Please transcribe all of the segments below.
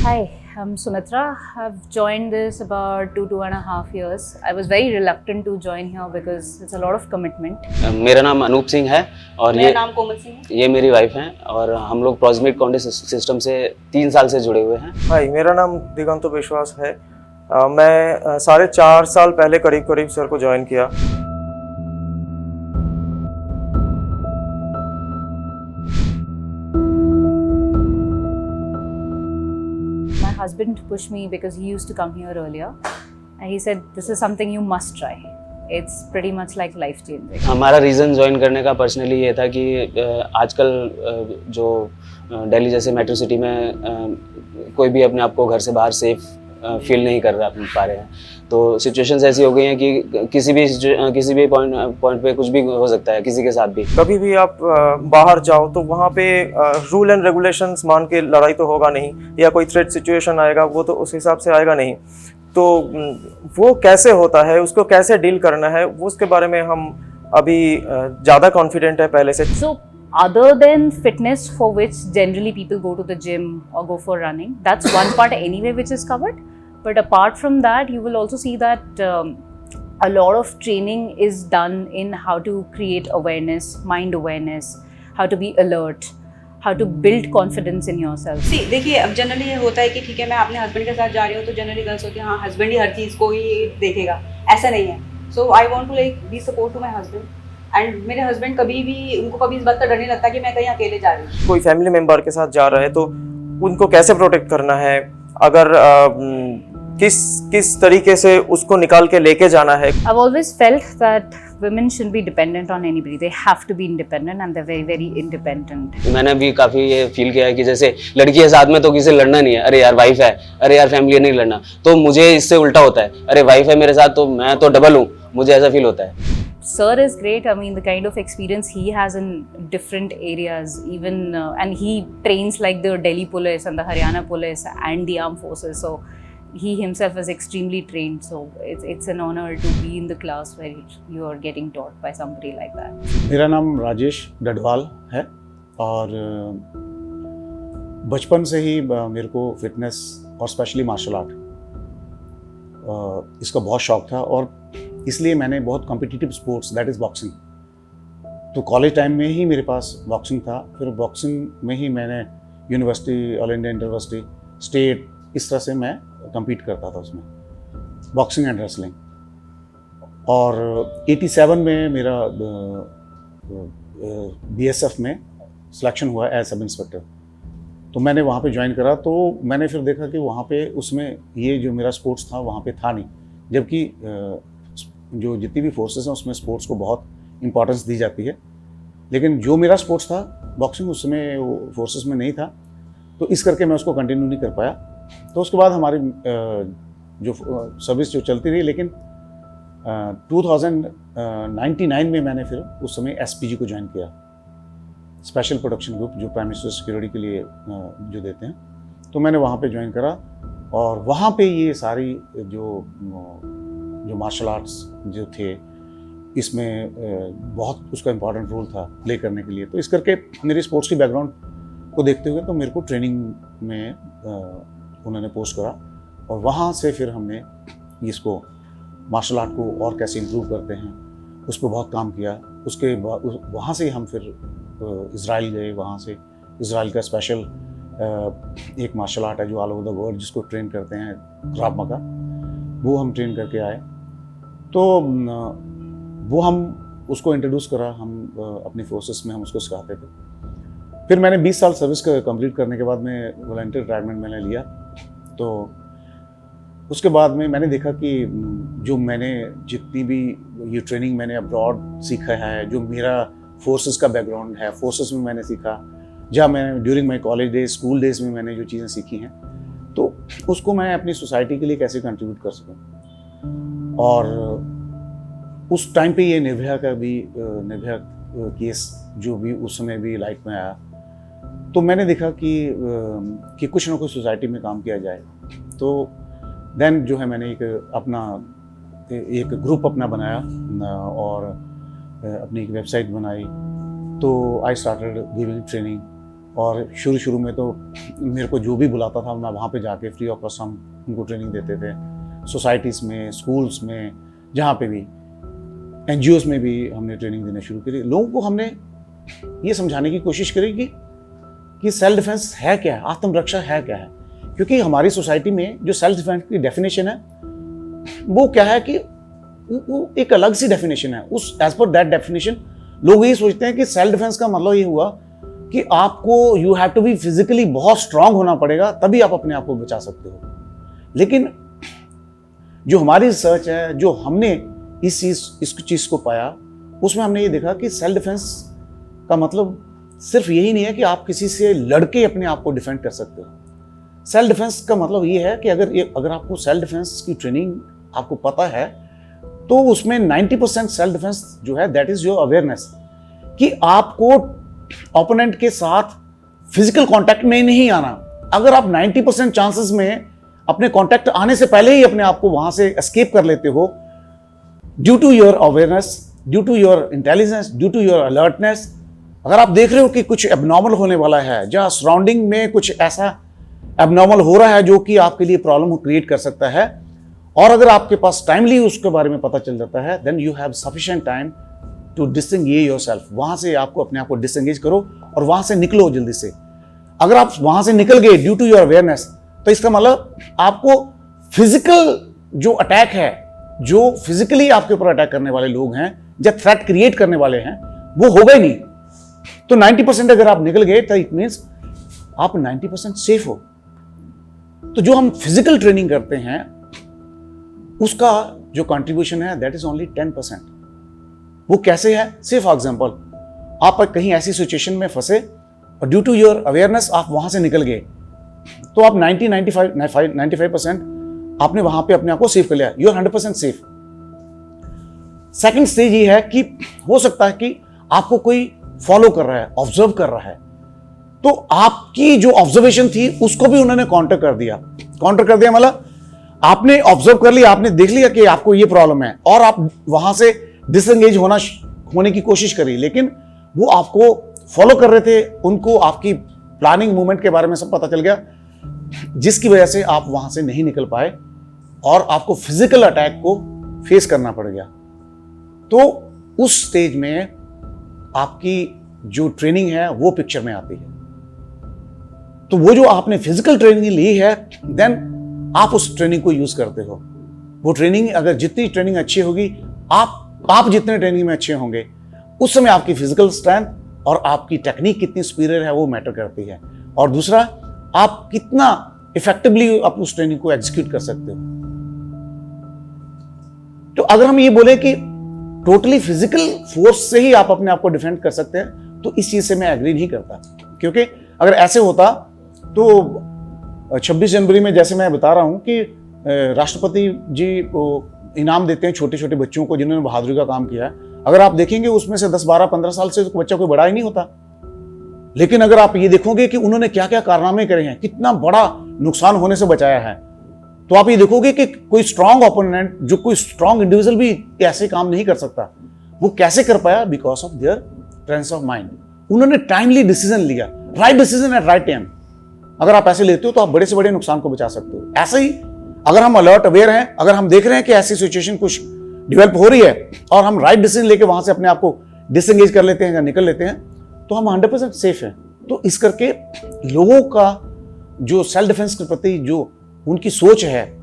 Hi, I'm Sumitra. I've joined this about 2.5 years. I was very reluctant to join here because it's a lot of commitment. मेरा नाम अनूप सिंह है और मेरा नाम कोमल सिंह है। ये मेरी वाइफ हैं और हम लोग प्रोक्सिमिक काउंटी सिस्टम से 3 साल से जुड़े हुए हैं। हाय, मेरा नाम दिगंतो विश्वास है। मैं 4.5 साल पहले करीब सर को ज्वाइन किया। My husband pushed me because he used to come here earlier. And he said, this is something you must try. It's pretty much like life changing. हमारा रीज़न ज्वाइन करने का पर्सनली ये था कि आजकल जो दिल्ली जैसे मेट्रो सिटी में कोई भी अपने आप को घर से बाहर सेफ फील नहीं कर पा रहे हैं। तो सिचुएशंस ऐसी हो गई हैं कि किसी भी पॉइंट पे कुछ भी हो सकता है, किसी के साथ भी। कभी भी आप बाहर जाओ तो वहाँ पे रूल एंड रेगुलेशंस मान के लड़ाई तो होगा नहीं, या कोई थ्रेट सिचुएशन आएगा वो तो उस हिसाब से आएगा नहीं। तो वो कैसे होता है, उसको कैसे डील करना है, वो उसके बारे में हम अभी ज़्यादा कॉन्फिडेंट है पहले से। So, other than fitness, for which generally people go to the gym or go for running, that's one part anyway which is covered. But apart from that, you will also see that a lot of training is done in how to create awareness, mind awareness, how to be alert, how to build confidence in yourself. देखिए, अब generally ये होता है कि ठीक है मैं अपने हस्बैंड के साथ जा रही हूँ तो जनरली गर्ल्स होती है हाँ हस्बैंड ही हर चीज़ को ही देखेगा, ऐसा नहीं है। So I want to like be support to my husband and मेरे हस्बैंड उनको कभी इस बात का डर नहीं लगता कि मैं कहीं अकेले जा रही हूँ। कोई फैमिली मेम्बर के साथ जा रहा है तो उनको कैसे प्रोटेक्ट करना है, अगर किस तरीके से उसको निकाल के लेके जाना है। I've always felt that women shouldn't be dependent on anybody. They have to be independent and they're very, very independent. मैंने भी काफ़ी ये फील किया है कि जैसे लड़की है साथ में तो किसी लड़ना नहीं है, अरे यार वाइफ है, अरे यार फैमिली है नहीं लड़ना। तो मुझे इससे उल्टा होता है, अरे वाइफ है मेरे साथ तो मैं तो डबल हूँ, मुझे ऐसा फील होता है। Sir is great. I mean, the kind of experience he has in different areas, even and he trains like the Delhi Police and the Haryana Police and the Armed Forces. So he himself is extremely trained. So it's an honor to be in the class where you are getting taught by somebody like that. मेरा नाम राजेश डडवाल है और बचपन से ही मेरे को fitness और specially martial art इसका बहुत शौक था और इसलिए मैंने बहुत competitive sports that is boxing, तो कॉलेज टाइम में ही मेरे पास बॉक्सिंग था। फिर बॉक्सिंग में ही मैंने university, all India university, state, इस तरह से मैं compete करता था उसमें, बॉक्सिंग एंड रेसलिंग। और 87 में मेरा BSF में सिलेक्शन हुआ एज सब इंस्पेक्टर, तो मैंने वहाँ पे ज्वाइन करा। तो मैंने फिर देखा कि वहाँ पे उसमें ये जो मेरा स्पोर्ट्स था वहाँ पे था नहीं, जबकि जो जितनी भी फोर्सेस हैं उसमें स्पोर्ट्स को बहुत इंपॉर्टेंस दी जाती है, लेकिन जो मेरा स्पोर्ट्स था बॉक्सिंग उस समय वो फोर्सेस में नहीं था, तो इस करके मैं उसको कंटिन्यू नहीं कर पाया। तो उसके बाद हमारी जो सर्विस जो चलती रही, लेकिन 2099 में मैंने फिर उस समय SPG को ज्वाइन किया, स्पेशल प्रोटेक्शन ग्रुप, जो प्राइम मिनिस्टर सिक्योरिटी के लिए जो देते हैं। तो मैंने वहाँ पे ज्वाइन करा और वहाँ पे ये सारी जो मार्शल आर्ट्स जो थे इसमें बहुत उसका इम्पॉर्टेंट रोल था प्ले करने के लिए। तो इस करके मेरी स्पोर्ट्स की बैकग्राउंड को देखते हुए तो मेरे को ट्रेनिंग में उन्होंने पोस्ट करा और वहाँ से फिर हमने इसको मार्शल आर्ट को और कैसे इम्प्रूव करते हैं उस पर बहुत काम किया। उसके बाद वहाँ से हम फिर इज़राइल गए, वहाँ से इज़राइल का स्पेशल एक मार्शल आर्ट है जो ऑल ओवर द वर्ल्ड जिसको ट्रेन करते हैं, क्राव मगा, वो हम ट्रेन करके आए। तो वो हम उसको इंट्रोड्यूस करा, हम अपनी फोर्सेस में हम उसको सिखाते थे। फिर मैंने 20 साल सर्विस कंप्लीट करने के बाद में वॉलंटियर रिटायरमेंट मैंने लिया। तो उसके बाद में मैंने देखा कि जो मैंने जितनी भी ये ट्रेनिंग मैंने अब्रॉड सीखा है, जो मेरा फोर्सेस का बैकग्राउंड है, फोर्सेस में मैंने सीखा, जहाँ मैंने during my college days, school days में मैंने जो चीज़ें सीखी हैं, तो उसको मैं अपनी सोसाइटी के लिए कैसे कंट्रीब्यूट कर सकूँ। और उस टाइम पे ये निर्भया केस जो भी उस समय भी लाइट में आया, तो मैंने देखा कि कुछ ना कुछ सोसाइटी में काम किया जाए। तो देन जो है मैंने एक ग्रुप अपना बनाया और अपनी एक वेबसाइट बनाई। तो आई स्टार्टेड गिविंग ट्रेनिंग और शुरू में तो मेरे को जो भी बुलाता था मैं वहाँ पे जाके फ्री ऑफ कॉस्ट हम उनको ट्रेनिंग देते थे, सोसाइटीज़ में, स्कूल्स में, जहाँ पे भी, NGOs में भी हमने ट्रेनिंग देना शुरू करी। लोगों को हमने ये समझाने की कोशिश करी कि सेल्फ डिफेंस है क्या है, आत्मरक्षा है क्या है। क्योंकि हमारी सोसाइटी में जो सेल्फ डिफेंस की डेफिनेशन है वो क्या है कि वो एक अलग सी डेफिनेशन है। उस एज पर दैट डेफिनेशन लोग ये सोचते हैं कि सेल्फ डिफेंस का मतलब ये हुआ कि आपको you have to be physically बहुत स्ट्रांग होना पड़ेगा तभी आप अपने आप को बचा सकते हो। लेकिन जो हमारी रिसर्च है, जो हमने इस चीज़ को पाया, उसमें हमने ये देखा कि सेल्फ डिफेंस का मतलब सिर्फ यही नहीं है कि आप किसी से लड़के अपने आप को डिफेंड कर सकते हो। सेल्फ डिफेंस का मतलब ये है कि अगर आपको सेल्फ डिफेंस की ट्रेनिंग आपको पता है तो उसमें 90% सेल्फ डिफेंस जो है दैट इज योर अवेयरनेस, कि आपको ओपोनेंट के साथ फिजिकल कांटेक्ट में नहीं आना। अगर आप 90% चांसेस में अपने कांटेक्ट आने से पहले ही अपने आप को वहां से एस्केप कर लेते हो, due to your awareness, due to your intelligence, due to your alertness. अगर आप देख रहे हो कि कुछ एबनॉर्मल होने वाला है, जहाँ सराउंडिंग में कुछ ऐसा एबनॉर्मल हो रहा है जो कि आपके लिए प्रॉब्लम क्रिएट कर सकता है, और अगर आपके पास टाइमली उसके बारे में पता चल जाता है, then you have sufficient time to disengage yourself. वहां से आपको अपने आप को डिसएंगेज करो और वहां से निकलो जल्दी से। अगर आप वहां से निकल गए ड्यू टू योर अवेयरनेस, तो इसका मतलब आपको फिजिकल जो अटैक है, जो फिजिकली आपके ऊपर अटैक करने वाले लोग हैं, जो थ्रेट क्रिएट करने वाले हैं, वो हो गए नहीं। तो 90% अगर आप निकल गए तो इट मीन्स आप 90% सेफ हो। तो जो हम फिजिकल ट्रेनिंग करते हैं उसका जो कंट्रीब्यूशन है दैट इज ओनली 10%। वो कैसे है? से फॉर एग्जांपल आप कहीं ऐसी सिचुएशन में फंसे और ड्यू टू योर अवेयरनेस आप वहां से निकल गए, तो आप 95% आपने वहां पे अपने आप को सेव कर लिया, you are 100% safe. Second stage ये है कि हो सकता है कि आपको कोई फॉलो कर रहा है, ऑब्जर्व कर रहा है, तो आपकी जो ऑब्जर्वेशन थी उसको भी उन्होंने काउंटर कर दिया। काउंटर कर दिया मतलब आपने ऑब्जर्व कर लिया, आपने देख लिया कि आपको ये प्रॉब्लम है, और आप वहां से डिसएंगेज होने की कोशिश करी, लेकिन वो आपको फॉलो कर रहे थे, उनको आपकी प्लानिंग मूवमेंट के बारे में सब पता चल गया, जिसकी वजह से आप वहां से नहीं निकल पाए और आपको फिजिकल अटैक को फेस करना पड़ गया। तो उस स्टेज में आपकी जो ट्रेनिंग है वो पिक्चर में आती है। तो वो जो आपने फिजिकल ट्रेनिंग ली है, देन आप उस ट्रेनिंग को यूज करते हो। वो ट्रेनिंग, अगर जितनी ट्रेनिंग अच्छी होगी, आप जितने ट्रेनिंग में अच्छे होंगे, उस समय आपकी फिजिकल स्ट्रेंथ और आपकी टेक्निक कितनी सुपीरियर है वो मैटर करती है। और दूसरा, आप कितना इफेक्टिवली आप उस ट्रेनिंग को एग्जीक्यूट कर सकते हो। तो अगर हम ये बोले कि टोटली फिजिकल फोर्स से ही आप अपने आप को डिफेंड कर सकते हैं, तो इस चीज से मैं एग्री नहीं करता। क्योंकि अगर ऐसे होता तो 26 जनवरी में, जैसे मैं बता रहा हूं कि राष्ट्रपति जी को इनाम देते हैं छोटे छोटे बच्चों को जिन्होंने बहादुरी का काम किया है। अगर आप देखेंगे उसमें से 10, 12, 15 साल से बच्चा कोई बड़ा ही नहीं होता। लेकिन अगर आप ये देखोगे कि उन्होंने क्या क्या कारनामे करे हैं, कितना बड़ा नुकसान होने से बचाया है, तो आप ये देखोगे कि कोई स्ट्रांग ओपोनेंट, जो कोई स्ट्रांग इंडिविजुअल भी ऐसे काम नहीं कर सकता। वो कैसे कर पाया? Because of their presence of mind. उन्होंने टाइमली डिसीजन लिया, right decision at right time. अगर आप ऐसे लेते हो तो आप बड़े से बड़े नुकसान को बचा सकते हो। ऐसे ही अगर हम अलर्ट अवेयर हैं, अगर हम देख रहे हैं कि ऐसी सिचुएशन कुछ डेवलप हो रही है और हम राइट डिसीजन लेके वहां से अपने आप को डिसएंगेज कर लेते हैं या निकल लेते हैं, तो हम 100% सेफ हैं। तो इस करके लोगों का जो सेल्फ डिफेंस के प्रति जो उनकी सोच है,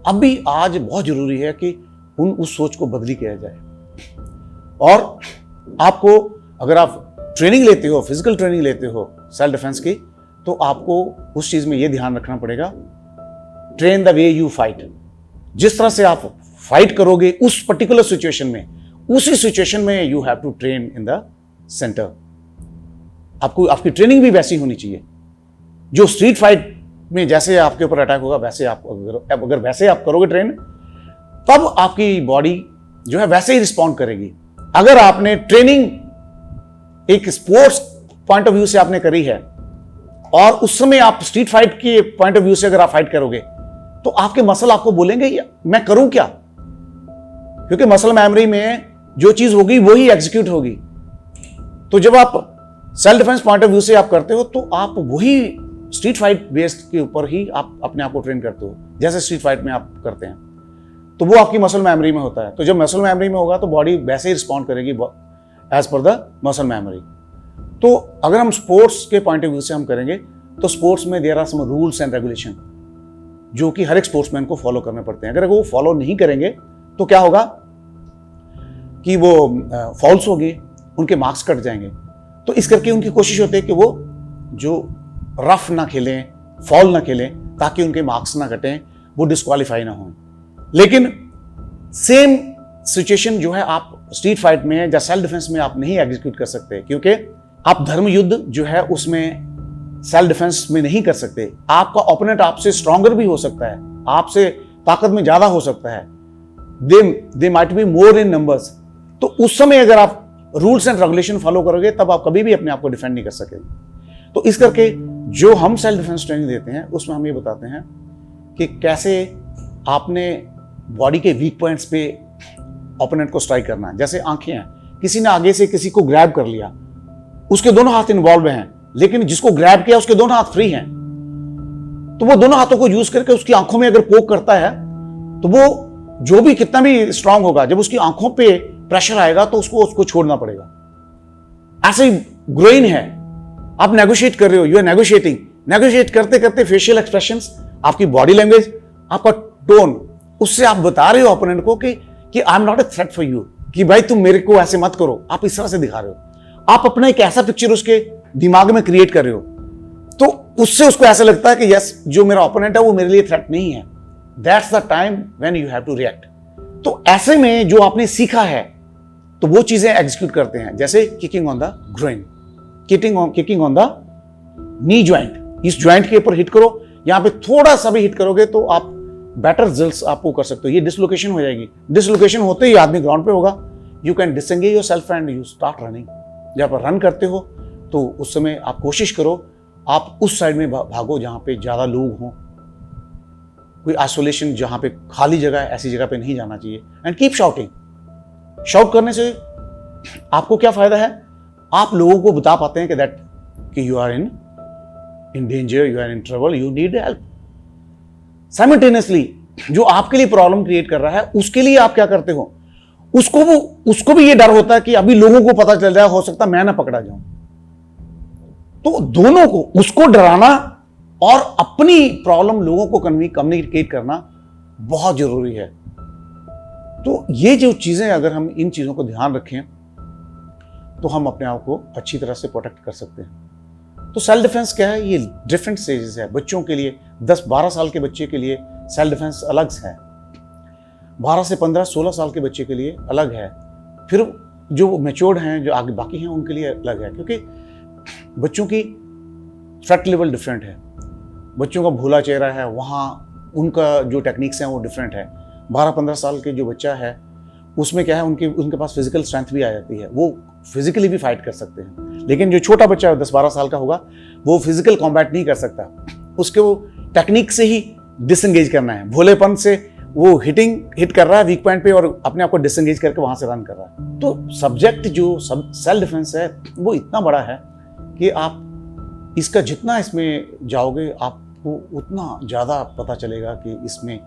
अब भी आज बहुत जरूरी है कि उस सोच को बदली किया जाए। और आपको, अगर आप ट्रेनिंग लेते हो, फिजिकल ट्रेनिंग लेते हो सेल्फ डिफेंस की, तो आपको उस चीज में यह ध्यान रखना पड़ेगा, train the way you fight. जिस तरह से आप फाइट करोगे उस पर्टिकुलर सिचुएशन में, उसी सिचुएशन में you have to train in the centre. आपको आपकी ट्रेनिंग भी वैसी होनी चाहिए। जो स्ट्रीट फाइट में जैसे आपके ऊपर अटैक होगा, वैसे आप अगर वैसे आप करोगे ट्रेन, तब आपकी बॉडी जो है वैसे ही रिस्पॉन्ड करेगी। अगर आपने ट्रेनिंग एक स्पोर्ट्स पॉइंट ऑफ व्यू से आपने करी है और उस समय आप स्ट्रीट फाइट के पॉइंट ऑफ व्यू से अगर आप फाइट करोगे, तो आपके मसल आपको बोलेंगे मैं करूं क्या, क्योंकि मसल मेमोरी में जो चीज होगी वही एग्जीक्यूट होगी। तो जब आप self defence point of view से आप करते हो तो आप वही स्ट्रीट फाइट बेस्ड के ऊपर ही आप अपने आप को ट्रेन करते हो, जैसे स्ट्रीट फाइट में आप करते हैं। तो वो आपकी मसल मेमोरी में होता है। तो जब मसल मेमोरी में होगा तो बॉडी वैसे ही रिस्पॉन्ड करेगी as per the muscle memory. तो अगर हम स्पोर्ट्स के पॉइंट ऑफ व्यू से हम करेंगे तो स्पोर्ट्स में there are some rules and regulation जो कि हर एक स्पोर्ट्समैन को फॉलो करने पड़ते हैं। अगर वो फॉलो नहीं करेंगे तो क्या होगा कि वो फॉल्स होगी, उनके मार्क्स कट जाएंगे। तो इस करके उनकी कोशिश होती है कि वो जो रफ ना खेलें, फॉल ना खेलें, ताकि उनके मार्क्स ना कटें, वो डिस्क्वालीफाई ना हों। लेकिन सेम सिचुएशन जो है आप स्ट्रीट फाइट में या सेल्फ डिफेंस में आप नहीं एग्जीक्यूट कर सकते, क्योंकि आप धर्म युद्ध जो है उसमें सेल्फ डिफेंस में नहीं कर सकते। आपका ओपोनेंट आपसे स्ट्रॉन्गर भी हो सकता है, आपसे ताकत में ज्यादा हो सकता है, they might be more in numbers. तो उस समय अगर आप रूल्स एंड रेगुलेशन फॉलो करोगे तब आप कभी भी अपने आप को डिफेंड नहीं कर सकेंगे। तो इस करके जो हम सेल्फ डिफेंस ट्रेनिंग देते हैं उसमें हम ये बताते हैं कि कैसे आपने बॉडी के वीक पॉइंट्स पे ओपोनेंट को स्ट्राइक करना है। जैसे आंखें हैं, किसी ने आगे से किसी को ग्रैब कर लिया, उसके दोनों हाथ इन्वॉल्व हैं, लेकिन जिसको ग्रैब किया उसके दोनों हाथ फ्री हैं, तो वो दोनों हाथों को यूज करके उसकी आंखों में अगर पोक करता है तो वो जो भी कितना भी स्ट्रांग होगा, जब उसकी आंखों पे प्रेशर आएगा तो उसको छोड़ना पड़ेगा। ऐसे ही ग्रोइन है, आप नेगोशिएट कर रहे हो, यू आर नेगोशिएटिंग, नेगोशिएट करते करते फेशियल एक्सप्रेशंस, आपकी बॉडी लैंग्वेज, आपका टोन, उससे आप बता रहे हो ओपोनेंट को कि I am not a threat for you, कि भाई तुम मेरे को ऐसे मत करो। आप इस तरह से दिखा रहे हो, आप अपना एक ऐसा पिक्चर उसके दिमाग में क्रिएट कर रहे हो, तो उससे उसको ऐसा लगता है कि यस, जो मेरा ओपोनेंट है वो मेरे लिए थ्रेट नहीं है। That's the time when you have to react. तो ऐसे में जो आपने सीखा है तो वो चीजें एग्जीक्यूट करते हैं, जैसे kicking on the groin, kicking on the knee joint. इस ज्वाइंट के ऊपर हिट करो, यहां पे थोड़ा सा भी हिट करोगे तो आप बेटर रिजल्ट्स आपको कर सकते हो। ये डिसलोकेशन हो जाएगी, डिसलोकेशन होते ही आदमी ग्राउंड पे होगा, you can disengage yourself and you start running. जब आप रन करते हो तो उस समय आप कोशिश करो आप उस साइड में भागो जहां पे ज्यादा लोग हों, कोई आइसोलेशन, जहां पे खाली जगह है, ऐसी जगह पे नहीं जाना चाहिए। And keep shouting. शाउट करने से आपको क्या फायदा है, आप लोगों को बता पाते हैं कि you are in danger, you are in trouble, you need help. Simultaneously जो आपके लिए प्रॉब्लम क्रिएट कर रहा है उसके लिए आप क्या करते हो, उसको भी ये डर होता है कि अभी लोगों को पता चल जाए, हो सकता मैं ना पकड़ा जाऊं। तो दोनों को, उसको डराना और अपनी प्रॉब्लम लोगों को कम्युनिकेट करना बहुत जरूरी है। तो ये जो चीजें, अगर हम इन चीजों को ध्यान रखें तो हम अपने आप को अच्छी तरह से प्रोटेक्ट कर सकते हैं। तो सेल्फ डिफेंस क्या है, ये डिफरेंट स्टेजेस है। बच्चों के लिए 10-12 साल के बच्चे के लिए सेल्फ डिफेंस अलग है, 12 से 15-16 साल के बच्चे के लिए अलग है, फिर जो मैच्योर्ड हैं, जो आगे बाकी हैं, उनके लिए अलग है, क्योंकि बच्चों की थ्रेट लेवल डिफरेंट है। बच्चों का भूला चेहरा है, वहाँ उनका जो टेक्निक्स हैं वो डिफरेंट है। 12-15 साल के जो बच्चा है उसमें क्या है, उनके पास फिजिकल स्ट्रेंथ भी आ जाती है, वो फिजिकली भी फाइट कर सकते हैं। लेकिन जो छोटा बच्चा 10-12 साल का होगा वो फिजिकल कॉम्बैट नहीं कर सकता, उसके वो टेक्निक से ही डिसएंगेज करना है। भोलेपन से वो हिट कर रहा है वीक पॉइंट पे और अपने आप को डिसएंगेज करके वहां से रन कर रहा है। तो सब्जेक्ट जो सेल्फ डिफेंस है वो इतना बड़ा है कि आप इसका जितना इसमें जाओगे आपको उतना ज़्यादा पता चलेगा कि इसमें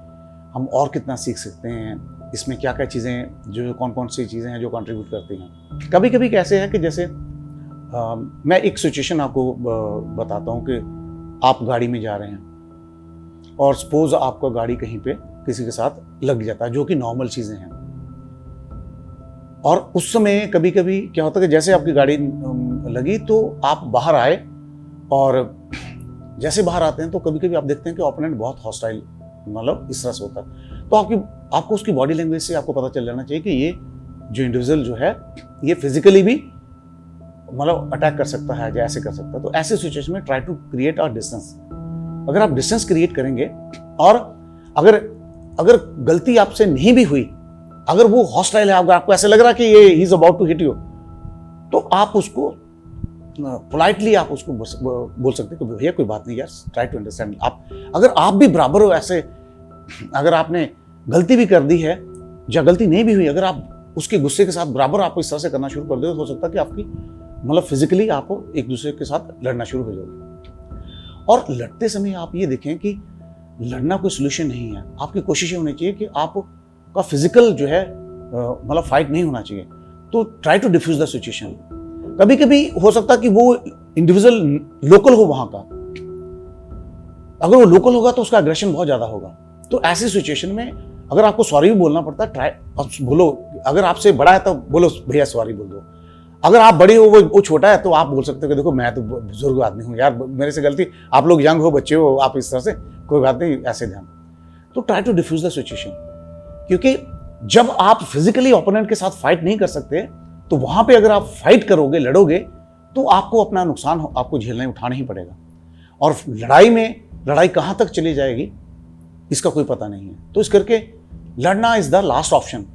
हम और कितना सीख सकते हैं, इसमें क्या क्या चीज़ें, जो कौन कौन सी चीज़ें हैं जो कंट्रीब्यूट करती हैं। कभी कभी कैसे है कि जैसे मैं एक सिचुएशन आपको बताता हूँ कि आप गाड़ी में जा रहे हैं और सपोज आपका गाड़ी कहीं पे किसी के साथ लग जाता है, जो कि नॉर्मल चीज़ें हैं। और उस समय कभी कभी क्या होता है कि जैसे आपकी गाड़ी लगी तो आप बाहर आए, और जैसे बाहर आते हैं तो कभी कभी आप देखते हैं कि ओपोनेंट बहुत हॉस्टाइल, मतलब इस तरह से होता है। तो आपको उसकी बॉडी लैंग्वेज से आपको पता चल जाना चाहिए कि ये जो इंडिविजुअल जो है ये फिजिकली भी मतलब अटैक कर सकता है या ऐसे कर सकता है। तो ऐसे सिचुएशन में try to create a distance. अगर आप डिस्टेंस क्रिएट करेंगे और अगर गलती आपसे नहीं भी हुई, अगर वो हॉस्टाइल है, अगर आपको ऐसा लग रहा है कि ये ही is about to hit you, तो आप उसको पोलाइटली आप उसको बोल सकते हैं कि भैया कोई बात नहीं यार, ट्राई टू अंडरस्टैंड। अगर आप भी बराबर हो, ऐसे अगर आपने गलती भी कर दी है या गलती नहीं भी हुई, अगर आप उसके गुस्से के साथ बराबर आप इस तरह से करना शुरू कर दो, हो सकता है कि आपकी मतलब फिजिकली आप एक दूसरे के साथ लड़ना शुरू हो जाओगे। और लड़ते समय आप ये देखें कि लड़ना कोई सोल्यूशन नहीं है, आपकी कोशिश ये होनी चाहिए कि आपका फिजिकल जो है मतलब फाइट नहीं होना चाहिए। तो try to defuse the situation. कभी कभी हो सकता है कि वो इंडिविजुअल लोकल हो वहां का, अगर वो लोकल होगा तो उसका एग्रेशन बहुत ज्यादा होगा। तो ऐसी सिचुएशन में अगर आपको सॉरी भी बोलना पड़ता है, ट्राई बोलो। अगर आपसे बड़ा है तो बोलो भैया सॉरी बोल दो। अगर आप बड़े हो वो छोटा है तो आप बोल सकते हो कि देखो मैं तो बुजुर्ग आदमी हूँ यार, मेरे से गलती, आप लोग यंग हो, बच्चे हो, आप इस तरह से, कोई बात नहीं, ऐसे ध्यान। तो try to defuse the situation, क्योंकि जब आप फिजिकली ओपोनेंट के साथ फाइट नहीं कर सकते तो वहां पे अगर आप फाइट करोगे, लड़ोगे, तो आपको अपना नुकसान आपको झेलना उठाना ही पड़ेगा। और लड़ाई कहाँ तक चली जाएगी इसका कोई पता नहीं है। तो इस करके लड़ना इज द लास्ट ऑप्शन।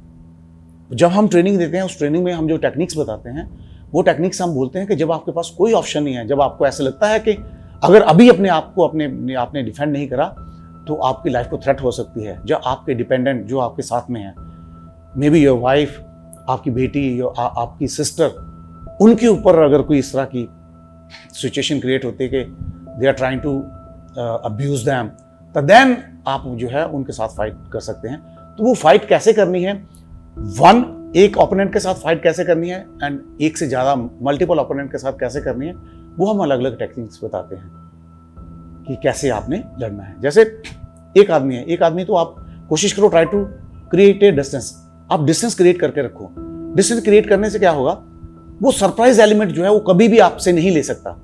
जब हम ट्रेनिंग देते हैं, उस ट्रेनिंग में हम जो टेक्निक्स बताते हैं, वो टेक्निक्स हम बोलते हैं कि जब आपके पास कोई ऑप्शन नहीं है, जब आपको ऐसा लगता है कि अगर अभी अपने आप को आपने डिफेंड नहीं करा तो आपकी लाइफ को थ्रेट हो सकती है। जब आपके डिपेंडेंट जो आपके साथ में है, मे बी योर वाइफ, आपकी बेटी, आपकी सिस्टर, उनके ऊपर अगर कोई इस तरह की सिचुएशन क्रिएट होती है कि they are trying to abuse them, तो देन आप जो है उनके साथ फाइट कर सकते हैं। तो वो फाइट कैसे करनी है, एक ओपोनेंट के साथ फाइट कैसे करनी है एंड एक से ज़्यादा मल्टीपल ओपोनेंट के साथ कैसे करनी है, वो हम अलग अलग टेक्निक्स बताते हैं कि कैसे आपने लड़ना है। जैसे एक आदमी तो आप कोशिश करो, try to create a distance. आप डिस्टेंस क्रिएट करके रखो। डिस्टेंस क्रिएट करने से क्या होगा, वो सरप्राइज एलिमेंट जो है वो कभी भी आपसे नहीं ले सकता।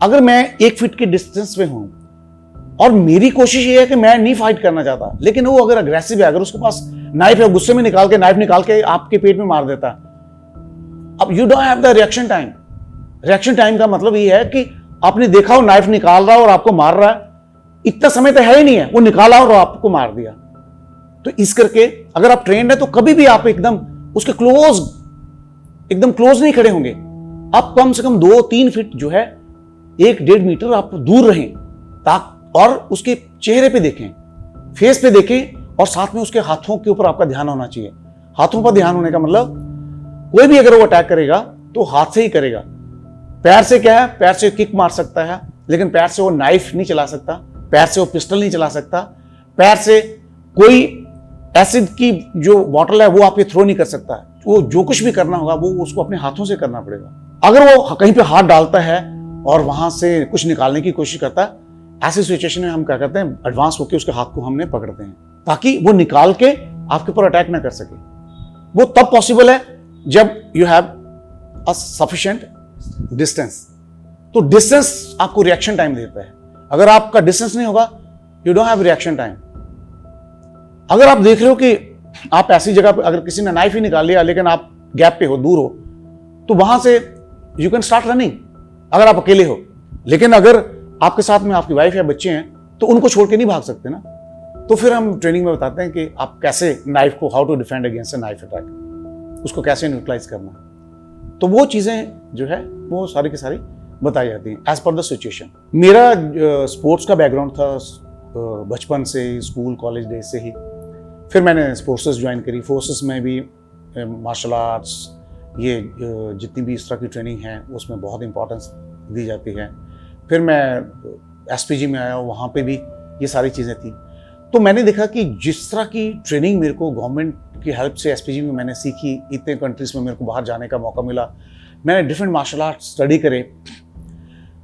अगर मैं 1 फीट के डिस्टेंस पे हूं और मेरी कोशिश ये है कि मैं नहीं फाइट करना चाहता, लेकिन वो अगर अग्रेसिव है, अगर उसके पास नाइफ है, गुस्से में नाइफ निकाल के आपके पेट में मार देता, अब you don't have the reaction time. Reaction time का मतलब ये है कि आपने देखा वो नाइफ निकाल रहा है और आपको मार रहा है, इतना समय तो है ही नहीं है, वो निकाला और आपको मार दिया। तो इस करके अगर आप ट्रेंड है तो कभी भी आप एकदम उसके एकदम क्लोज नहीं खड़े होंगे। आप कम से कम 2-3 फीट जो है, 1-1.5 मीटर आप दूर रहें, और उसके चेहरे पे देखें, फेस पे देखें, और साथ में उसके हाथों के ऊपर आपका ध्यान होना चाहिए। हाथों पर ध्यान होने का मतलब कोई भी अगर वो अटैक करेगा तो हाथ से ही करेगा। पैर से क्या है, पैर से किक मार सकता है, लेकिन पैर से वो नाइफ नहीं चला सकता, पैर से वो पिस्टल नहीं चला सकता, पैर से कोई एसिड की जो बॉटल है वो आप ये थ्रो नहीं कर सकता। वो जो कुछ भी करना होगा वो उसको अपने हाथों से करना पड़ेगा। अगर वो कहीं पे हाथ डालता है और वहां से कुछ निकालने की कोशिश करता है, ऐसी सिचुएशन में हम क्या करते हैं, एडवांस होकर उसके हाथ को हमने पकड़ते हैं ताकि वो निकाल के आपके ऊपर अटैक ना कर सके। वो तब पॉसिबल है जब you have a sufficient distance. तो डिस्टेंस आपको रिएक्शन टाइम देता है। अगर आपका डिस्टेंस नहीं होगा, you don't have reaction time. अगर आप देख रहे हो कि आप ऐसी जगह पे, अगर किसी ने नाइफ ही निकाल लिया लेकिन आप गैप पे हो, दूर हो, तो वहां से यू कैन स्टार्ट रनिंग अगर आप अकेले हो। लेकिन अगर आपके साथ में आपकी वाइफ या बच्चे हैं तो उनको छोड़ के नहीं भाग सकते ना। तो फिर हम ट्रेनिंग में बताते हैं कि आप कैसे नाइफ को, how to defend against a knife attack, उसको कैसे न्यूट्रलाइज करना। तो वो चीजें जो है वो सारी की सारी बताई जाती हैं एज पर द सिचुएशन। मेरा स्पोर्ट्स का बैकग्राउंड था बचपन से, स्कूल कॉलेज डेज से ही। फिर मैंने फोर्सेस ज्वाइन करी। फोर्सेस में भी मार्शल आर्ट्स, ये जितनी भी इस तरह की ट्रेनिंग है उसमें बहुत इंपॉर्टेंस दी जाती है। फिर मैं एसपीजी में आया, वहाँ पे भी ये सारी चीज़ें थी। तो मैंने देखा कि जिस तरह की ट्रेनिंग मेरे को गवर्नमेंट की हेल्प से एसपीजी में मैंने सीखी, इतने कंट्रीज़ में मेरे को बाहर जाने का मौका मिला, मैंने डिफरेंट मार्शल आर्ट स्टडी करे।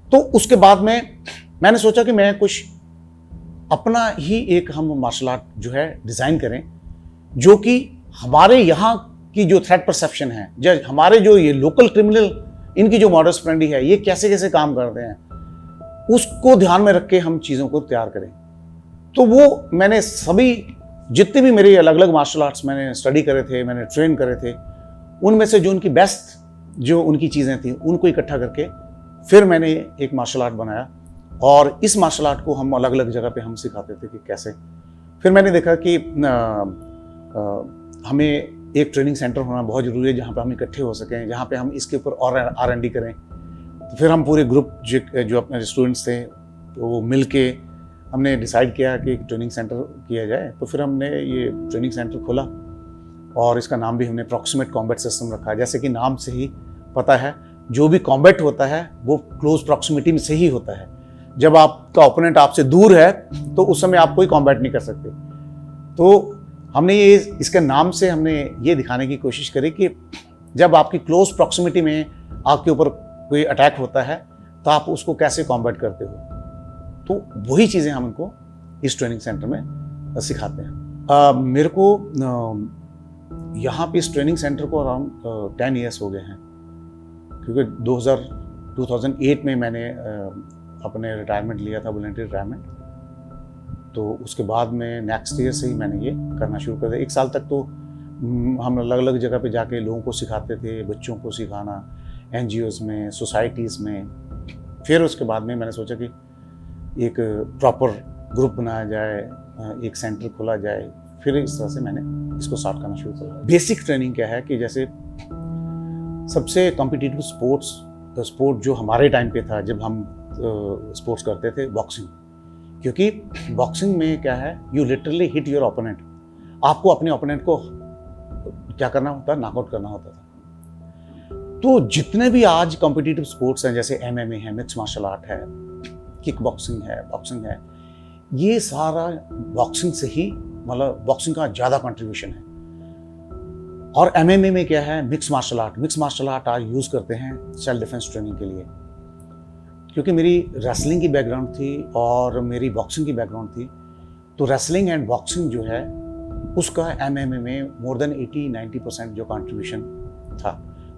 तो उसके बाद में मैंने सोचा कि मैं कुछ अपना ही एक हम मार्शल आर्ट जो है डिज़ाइन करें, जो कि हमारे यहाँ की जो थ्रेट परसेप्शन है, जो हमारे जो ये लोकल क्रिमिनल, इनकी जो मॉडस फ्रेंडली है, ये कैसे कैसे काम करते हैं, उसको ध्यान में रख के हम चीज़ों को तैयार करें। तो वो मैंने सभी जितने भी मेरे अलग अलग मार्शल आर्ट्स मैंने स्टडी करे थे, मैंने ट्रेन करे थे, उनमें से जो उनकी बेस्ट जो उनकी चीज़ें थी उनको इकट्ठा करके फिर मैंने एक मार्शल आर्ट बनाया। और इस मार्शल आर्ट को हम अलग अलग जगह पे हम सिखाते थे कि कैसे। फिर मैंने देखा कि हमें एक ट्रेनिंग सेंटर होना बहुत ज़रूरी है जहाँ पे हम इकट्ठे हो सकें, जहाँ पे हम इसके ऊपर और R&D करें। तो फिर हम पूरे ग्रुप जो अपने स्टूडेंट्स थे तो वो मिल के हमने डिसाइड किया कि एक ट्रेनिंग सेंटर किया जाए। तो फिर हमने ये ट्रेनिंग सेंटर खोला और इसका नाम भी हमने प्रॉक्सिमेट कॉम्बैट सिस्टम रखा। जैसे कि नाम से ही पता है, जो भी कॉम्बैट होता है वो क्लोज प्रॉक्सिमिटी में से ही होता है। जब आपका ओपोनेंट आपसे दूर है तो उस समय आप कोई कॉम्बैट नहीं कर सकते। तो हमने ये इसके नाम से हमने ये दिखाने की कोशिश करी कि जब आपकी क्लोज प्रॉक्सिमिटी में आपके ऊपर कोई अटैक होता है तो आप उसको कैसे कॉम्बैट करते हो। तो वही चीज़ें हम उनको इस ट्रेनिंग सेंटर में सिखाते हैं। मेरे को यहाँ पे इस ट्रेनिंग सेंटर को अराउंड 10 ईयर्स हो गए हैं, क्योंकि 2008 में मैंने अपने रिटायरमेंट लिया था, वॉलंटियर रिटायरमेंट। तो उसके बाद में नेक्स्ट ईयर से ही मैंने ये करना शुरू कर दिया। 1 साल तक तो हम अलग अलग जगह पे जाके लोगों को सिखाते थे, बच्चों को सिखाना, NGOs में, सोसाइटीज़ में। फिर उसके बाद में मैंने सोचा कि एक प्रॉपर ग्रुप बनाया जाए, एक सेंटर खोला जाए। फिर इस तरह से मैंने इसको स्टार्ट करना शुरू किया। बेसिक ट्रेनिंग क्या है कि जैसे सबसे कॉम्पिटिटिव स्पोर्ट जो हमारे टाइम पे था, जब हम स्पोर्ट्स करते थे, बॉक्सिंग। क्योंकि बॉक्सिंग में क्या है, you literally hit your opponent. आपको अपने ओपोनेंट को क्या करना होता है, नॉकआउट करना होता था। तो जितने भी आज कॉम्पिटिटिव स्पोर्ट्स हैं, जैसे MMA है, मिक्स मार्शल आर्ट है, किक बॉक्सिंग है, ये सारा बॉक्सिंग से ही, मतलब बॉक्सिंग का ज़्यादा कंट्रीब्यूशन है। और MMA में क्या है, मिक्स मार्शल आर्ट आज यूज़ करते हैं सेल्फ डिफेंस ट्रेनिंग के लिए। क्योंकि मेरी रेसलिंग की बैकग्राउंड थी और मेरी बॉक्सिंग की बैकग्राउंड थी, तो रेसलिंग एंड बॉक्सिंग जो है उसका MMA में मोर देन 80-90% जो कंट्रीब्यूशन था।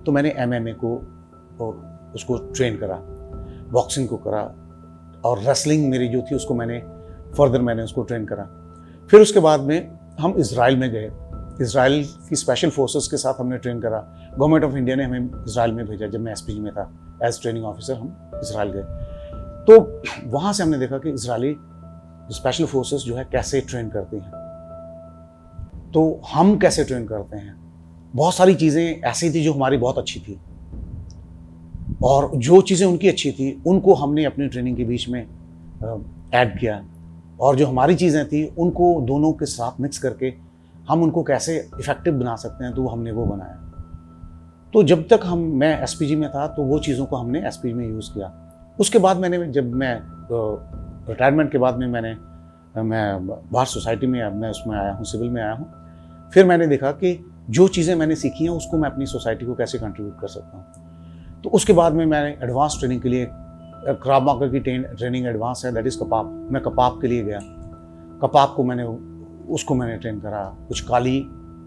तो मैंने MMA को उसको ट्रेन करा, बॉक्सिंग को करा, और रेसलिंग मेरी जो थी उसको मैंने उसको ट्रेन करा। फिर उसके बाद में हम इज़राइल में गए। इज़राइल की स्पेशल फोर्सेस के साथ हमने ट्रेन करा। गवर्नमेंट ऑफ इंडिया ने हमें इज़राइल में भेजा। जब मैं SPG में था एज ट्रेनिंग ऑफिसर, हम इज़राइल गए। तो वहाँ से हमने देखा कि इज़राइली स्पेशल फोर्सेस जो है कैसे ट्रेन करती हैं, तो हम कैसे ट्रेन करते हैं। बहुत सारी चीज़ें ऐसी थी जो हमारी बहुत अच्छी थी, और जो चीज़ें उनकी अच्छी थी उनको हमने अपनी ट्रेनिंग के बीच में ऐड किया, और जो हमारी चीज़ें थी उनको दोनों के साथ मिक्स करके हम उनको कैसे इफ़ेक्टिव बना सकते हैं, तो हमने वो बनाया। तो जब तक मैं SPG में था तो वो चीज़ों को हमने SPG में यूज़ किया। उसके बाद जब मैं रिटायरमेंट के बाद में मैं बाहर सोसाइटी में मैं उसमें आया हूँ, सिविल में आया हूँ। फिर मैंने देखा कि जो चीज़ें मैंने सीखी हैं उसको मैं अपनी सोसाइटी को कैसे कंट्रीब्यूट कर सकता हूँ। तो उसके बाद में मैंने एडवांस ट्रेनिंग के लिए, क्राव मागा की ट्रेनिंग एडवांस है, दैट इज़ कपाप। मैं कपाप के लिए गया। कपाप को मैंने ट्रेन करा। कुछ काली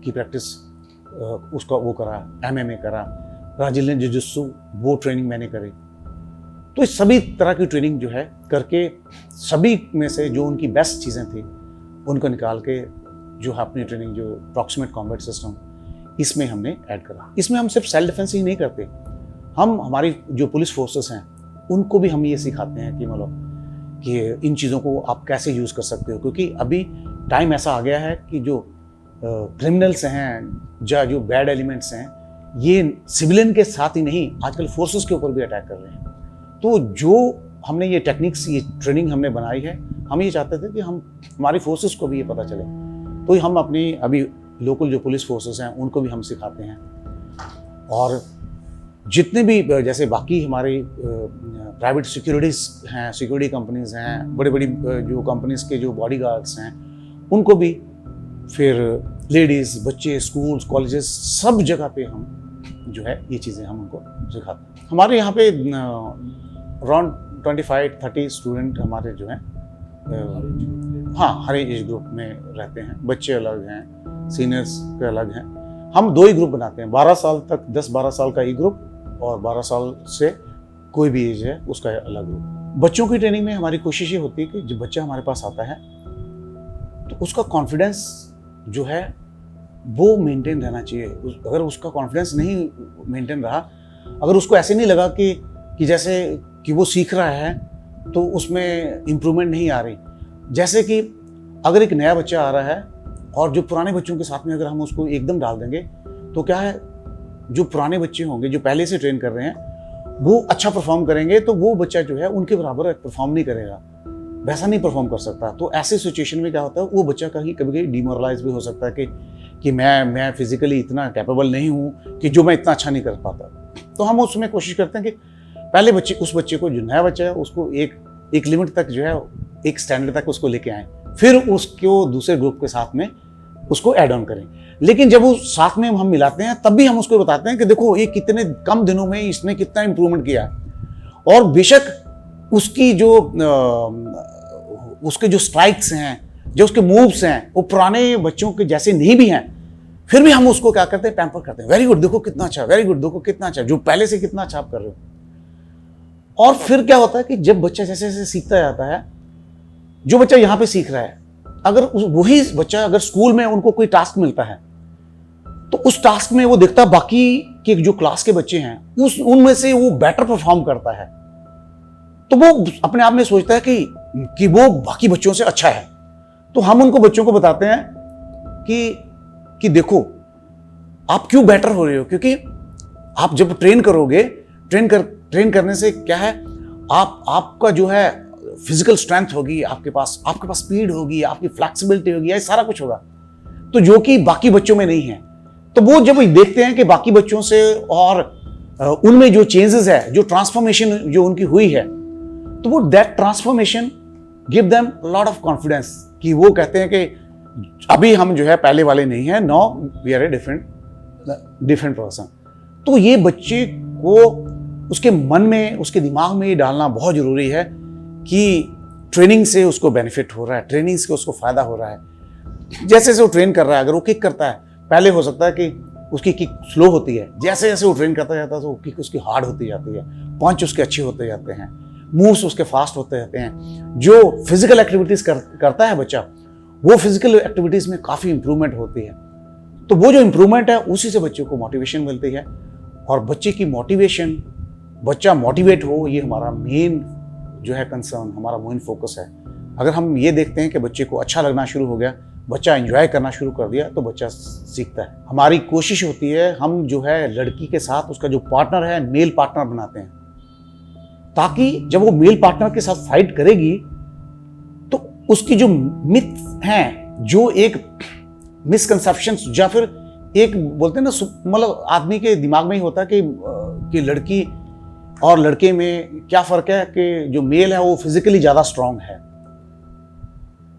की प्रैक्टिस उसका वो करा, MMA करा, ब्राज़ीलियन जिजित्सु वो ट्रेनिंग मैंने करी। तो इस सभी तरह की ट्रेनिंग जो है करके, सभी में से जो उनकी बेस्ट चीज़ें थी उनको निकाल के जो है अपनी ट्रेनिंग, जो प्रॉक्सिमेट कॉम्बैट सिस्टम, इसमें हमने ऐड करा। इसमें हम सिर्फ सेल्फ डिफेंस ही नहीं करते, हम हमारी जो पुलिस फोर्सेस हैं उनको भी हम ये सिखाते हैं कि मतलब कि इन चीज़ों को आप कैसे यूज़ कर सकते हो। क्योंकि अभी टाइम ऐसा आ गया है कि जो क्रिमिनल्स हैं, जो बैड एलिमेंट्स हैं, ये सिविलियन के साथ ही नहीं, आजकल फोर्सेस के ऊपर भी अटैक कर रहे हैं। तो जो हमने ये टेक्निक्स, ये ट्रेनिंग हमने बनाई है, हम ये चाहते थे कि हमारी फोर्सेस को भी ये पता चले। तो हम अपनी अभी लोकल जो पुलिस फोर्सेस हैं उनको भी हम सिखाते हैं। और जितने भी जैसे बाकी हमारे प्राइवेट सिक्योरिटी कंपनीज हैं, बड़ी बड़ी जो कंपनीज के जो बॉडी गार्ड्स हैं, उनको भी, फिर लेडीज़, बच्चे, स्कूल्स, कॉलेजेस, सब जगह पे हम जो है ये चीज़ें हम उनको सिखाते हैं। हमारे यहाँ पे अराउंड 25-30 स्टूडेंट हमारे जो हैं, हाँ, हर एज ग्रुप में रहते हैं। बच्चे अलग हैं, सीनियर्स के अलग हैं। हम 2 ही ग्रुप बनाते हैं, 12 साल तक, 10-12 साल का एक ग्रुप, और 12 साल से कोई भी एज है उसका अलग ग्रुप। बच्चों की ट्रेनिंग में हमारी कोशिश ये होती है कि जब बच्चा हमारे पास आता है तो उसका कॉन्फिडेंस जो है वो मेंटेन रहना चाहिए। अगर उसका कॉन्फिडेंस नहीं मेंटेन रहा, अगर उसको ऐसे नहीं लगा कि जैसे कि वो सीख रहा है तो उसमें इम्प्रूवमेंट नहीं आ रही। जैसे कि अगर एक नया बच्चा आ रहा है और जो पुराने बच्चों के साथ में अगर हम उसको एकदम डाल देंगे तो क्या है, जो पुराने बच्चे होंगे जो पहले से ट्रेन कर रहे हैं वो अच्छा परफॉर्म करेंगे, तो वो बच्चा जो है उनके बराबर परफॉर्म नहीं करेगा, वैसा नहीं परफॉर्म कर सकता। तो ऐसे सिचुएशन में क्या होता है, वो बच्चा कभी कभी डिमोरलाइज भी हो सकता है कि मैं फिजिकली इतना कैपेबल नहीं हूँ कि जो मैं इतना अच्छा नहीं कर पाता। तो हम उसमें कोशिश करते हैं कि पहले उस बच्चे को, जो नया बच्चा है, उसको एक लिमिट तक जो है, एक स्टैंडर्ड तक उसको लेके आएँ, फिर उसको दूसरे ग्रुप के साथ में उसको ऐड ऑन करें। लेकिन जब वो साथ में हम मिलाते हैं तब भी हम उसको बताते हैं कि देखो ये कितने कम दिनों में इसने कितना इंप्रूवमेंट किया है। और बेशक उसकी जो उसके जो स्ट्राइक्स हैं, जो उसके मूव्स हैं, वो पुराने बच्चों के जैसे नहीं भी हैं, फिर भी हम उसको क्या करते हैं, पैम्पर करते हैं। वेरी गुड, देखो कितना अच्छा, वेरी गुड, देखो कितना अच्छा, जो पहले से कितना अच्छा आप कर रहे हो। और फिर क्या होता है कि जब बच्चा जैसे जैसे सीखता जाता है, जो बच्चा यहाँ पे सीख रहा है, अगर वही बच्चा अगर स्कूल में उनको कोई टास्क मिलता है, तो उस टास्क में वो देखता बाकी के जो क्लास के बच्चे हैं उनमें से वो बेटर परफॉर्म करता है, तो वो अपने आप में सोचता है कि वो बाकी बच्चों से अच्छा है। तो हम उनको बच्चों को बताते हैं कि देखो आप क्यों बेटर हो रहे हो, क्योंकि आप जब ट्रेन करोगे, ट्रेन करने से क्या है, आपका जो है फिजिकल स्ट्रेंथ होगी, आपके पास स्पीड होगी, आपकी फ्लेक्सिबिलिटी होगी, ये सारा कुछ होगा, तो जो कि बाकी बच्चों में नहीं है। तो वो जब देखते हैं कि बाकी बच्चों से और उनमें जो चेंजेस है, जो ट्रांसफॉर्मेशन जो उनकी हुई है, तो वो that transformation give them lot of confidence, कि वो कहते हैं कि अभी हम जो है पहले वाले नहीं हैं, now we are a different person. तो ये बच्चे को उसके मन में, उसके दिमाग में ये डालना बहुत जरूरी है कि ट्रेनिंग से उसको बेनिफिट हो रहा है, ट्रेनिंग से उसको फायदा हो रहा है। जैसे जैसे वो ट्रेन कर रहा है, अगर वो किक करता है, पहले हो सकता है कि उसकी किक स्लो होती है, जैसे जैसे वो ट्रेन करता जाता है तो किक उसकी हार्ड होती जाती है, पंच उसके अच्छे होते जाते हैं, मूव्स उसके फास्ट होते जाते हैं। जो फिजिकल एक्टिविटीज करता है बच्चा, वो फिजिकल एक्टिविटीज में काफ़ी इंप्रूवमेंट होती है। तो वो जो इंप्रूवमेंट है, उसी से बच्चे को मोटिवेशन मिलती है। और बच्चे की मोटिवेशन, बच्चा मोटिवेट हो, ये हमारा मेन जो है कंसर्न, हमारा मेन फोकस है। अगर हम ये देखते हैं कि बच्चे को अच्छा लगना शुरू हो गया, बच्चा एंजॉय करना शुरू कर दिया, तो बच्चा सीखता है। हमारी कोशिश होती है, हम जो है लड़की के साथ उसका जो पार्टनर है, मेल पार्टनर बनाते हैं, ताकि जब वो मेल पार्टनर के साथ फाइट करेगी तो उसकी जो मिथ हैं, जो एक मिसकंसेप्शन, या फिर एक बोलते हैं ना, मतलब आदमी के दिमाग में ही होता है कि लड़की और लड़के में क्या फर्क है, कि जो मेल है वो फिजिकली ज्यादा स्ट्रांग है।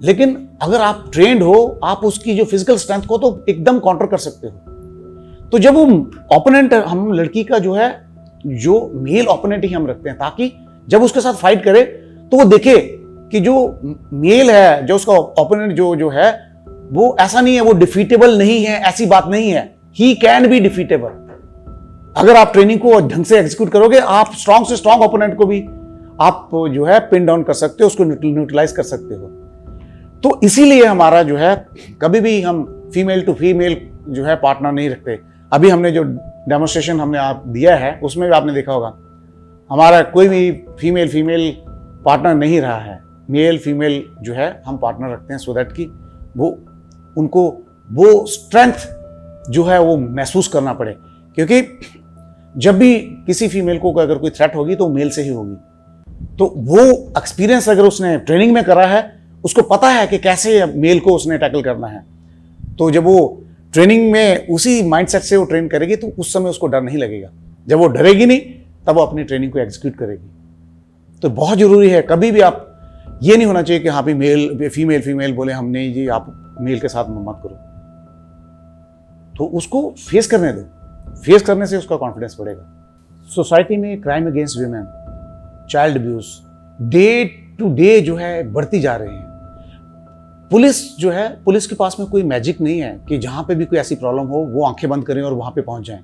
लेकिन अगर आप ट्रेंड हो, आप उसकी जो फिजिकल स्ट्रेंथ को तो एकदम काउंटर कर सकते हो। तो जब वो ओपोनेंट, हम लड़की का जो है, जो मेल ओपोनेंट ही हम रखते हैं, ताकि जब उसके साथ फाइट करे तो वो देखे कि जो मेल है, जो उसका ओपोनेंट जो है, वो ऐसा नहीं है, वो डिफीटेबल नहीं है, ऐसी बात नहीं है। He can be defeatable. अगर आप ट्रेनिंग को ढंग से एग्जीक्यूट करोगे, आप स्ट्रांग से स्ट्रांग ओपोनेंट को भी आप जो है पिन डाउन कर सकते हो, उसको न्यूट्रलाइज कर सकते हो। तो इसीलिए हमारा जो है, कभी भी हम फीमेल टू फीमेल जो है पार्टनर नहीं रखते। अभी हमने जो डेमोन्स्ट्रेशन हमने आप दिया है, उसमें भी आपने देखा होगा, हमारा कोई भी फीमेल पार्टनर नहीं रहा है। मेल फीमेल जो है हम पार्टनर रखते हैं, सो दैट कि उनको वो स्ट्रेंथ जो है वो महसूस करना पड़े। क्योंकि जब भी किसी फीमेल को अगर कोई थ्रेट होगी तो मेल से ही होगी। तो वो एक्सपीरियंस अगर उसने ट्रेनिंग में करा है, उसको पता है कि कैसे मेल को उसने टैकल करना है, तो जब वो ट्रेनिंग में उसी माइंडसेट से वो ट्रेन करेगी, तो उस समय उसको डर नहीं लगेगा। जब वो डरेगी नहीं, तब वो अपनी ट्रेनिंग को एग्जीक्यूट करेगी। तो बहुत जरूरी है, कभी भी आप ये नहीं होना चाहिए कि हाँ भी मेल फीमेल बोले हम नहीं जी, आप मेल के साथ मत करो। तो उसको फेस करने दो, फेस करने से उसका कॉन्फिडेंस बढ़ेगा। सोसाइटी में crime against women, child abuse day to day जो है बढ़ती जा रही है। पुलिस जो है, पुलिस के पास में कोई मैजिक नहीं है कि जहाँ पे भी कोई ऐसी प्रॉब्लम हो वो आंखें बंद करें और वहाँ पे पहुँच जाएं।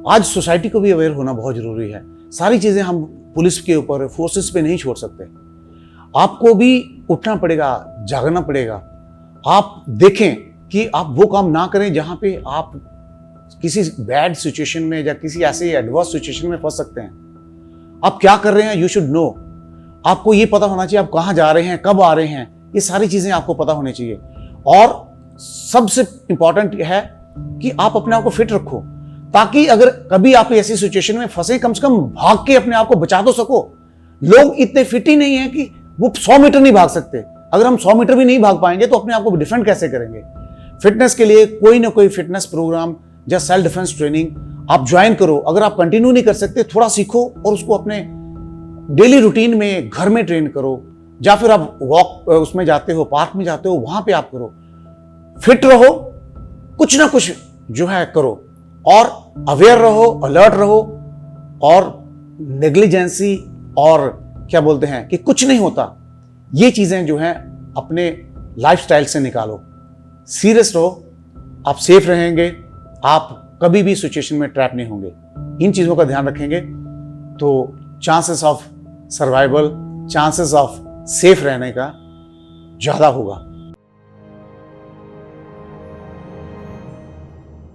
आज सोसाइटी को भी अवेयर होना बहुत जरूरी है। सारी चीज़ें हम पुलिस के ऊपर, फोर्सेस पे नहीं छोड़ सकते। आपको भी उठना पड़ेगा, जागना पड़ेगा। आप देखें कि आप वो काम ना करें जहाँ पे आप किसी बैड सिचुएशन में या किसी ऐसे एडवर्स सिचुएशन में फंस सकते हैं। आप क्या कर रहे हैं, यू शुड नो। आपको ये पता होना चाहिए आप कहाँ जा रहे हैं, कब आ रहे हैं, ये सारी चीजें आपको पता होनी चाहिए। और सबसे इंपॉर्टेंट है कि आप अपने आप को फिट रखो, ताकि अगर कभी आप ऐसी सिचुएशन में फंसे, कम से कम भाग के अपने आप को बचा तो सको। लोग इतने फिट ही नहीं है कि वो 100 मीटर नहीं भाग सकते। अगर हम 100 मीटर भी नहीं भाग पाएंगे तो अपने आप को डिफेंड कैसे करेंगे। फिटनेस के लिए कोई ना कोई फिटनेस प्रोग्राम या सेल्फ डिफेंस ट्रेनिंग आप ज्वाइन करो। अगर आप कंटिन्यू नहीं कर सकते, थोड़ा सीखो और उसको अपने डेली रूटीन में घर में ट्रेन करो, या फिर आप वॉक उसमें जाते हो, पार्क में जाते हो, वहां पे आप करो। फिट रहो, कुछ ना कुछ जो है करो, और अवेयर रहो, अलर्ट रहो, और नेग्लिजेंसी और क्या बोलते हैं कि कुछ नहीं होता, ये चीजें जो हैं अपने लाइफस्टाइल से निकालो। सीरियस रहो, आप सेफ रहेंगे, आप कभी भी सिचुएशन में ट्रैप नहीं होंगे। इन चीजों का ध्यान रखेंगे तो chances of survival, chances of safe रहने का ज्यादा होगा।